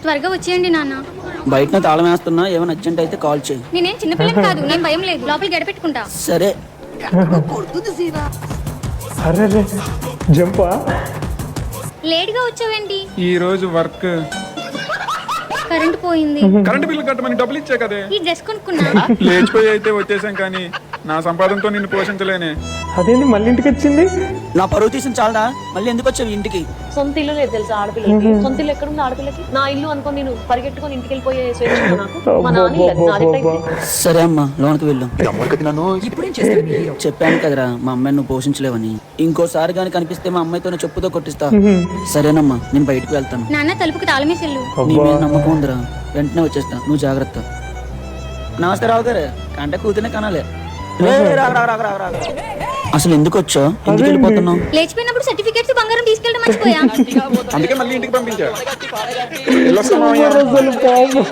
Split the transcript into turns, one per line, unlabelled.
త్వరగా వచ్చేయండి నాన్న.
బయట తాళం వేస్తున్నా, ఏమైనా అర్జెంట్ అయితే కాల్ చేయి.
నేనేం చిన్నపిల్లని కాదు, నేను భయం లేదు. లోపలికి గడపెట్టుకుంటా.
సరే.
అరే రే జంపా.
లేట్ గా వచ్చావేంటి?
ఈ రోజు వర్క్.
కరెంట్ పోయింది.
కరెంట్ బిల్లు కట్టమని డబ్బులు ఇచ్చా కదే.
ఈ డ్రెస్ కొనుక్కున్నా.
లేచిపోయి అయితే వచ్చేసాం, కానీ నా సంపాదనతో నిన్ను పోషించలేనే.
అదేంటి మళ్ళీ ఇంటికి వచ్చింది?
నా పరువు తీసిన చాలదా, మళ్ళీ ఎందుకు వచ్చావు ఇంటికి?
సొంత ఇల్లు లేదు తెలుసా ఆడపిల్లకి. సొంత ఇల్లు ఎక్కడుంది ఆడపిల్లకి? నా ఇల్లు అనుకో, నేను పరిగెట్టుకొని ఇంటికి వెళ్ళిపోయే స్వేచ్ఛ ఉందా నాకు? మా నాన్న ఇల్లు, నాది ఎట్లయితే?
సరే అమ్మా, లోనికి వెళ్ళు. చెప్పాను కదరా, మా అమ్మాయిని నువ్వు పోషించలేవని. ఇంకోసారి గాని కనిపిస్తే మా అమ్మాయితో చెప్పుతో కొట్టిస్తా. సరేనమ్మా, నేను బయటకు వెళ్తాను.
నాన్న తలుపుకి తాళమేసెళ్ళు.
నీ మీద నమ్మకం ఉందిరా, వెంటనే వచ్చేస్తా, నువ్వు జాగ్రత్త. నమస్తే రావు గారు, కంటే కూతునే కనాలి. అసలు ఎందుకు వచ్చా, ఎందుకు వెళ్ళిపోతున్నావు?
లేచిపోయినప్పుడు సర్టిఫికేట్స్ బంగారం తీసుకెళ్ళడం మర్చిపోయా.
అందుకే మళ్ళీ ఇంటికి పంపించా.
అసలు పాపం.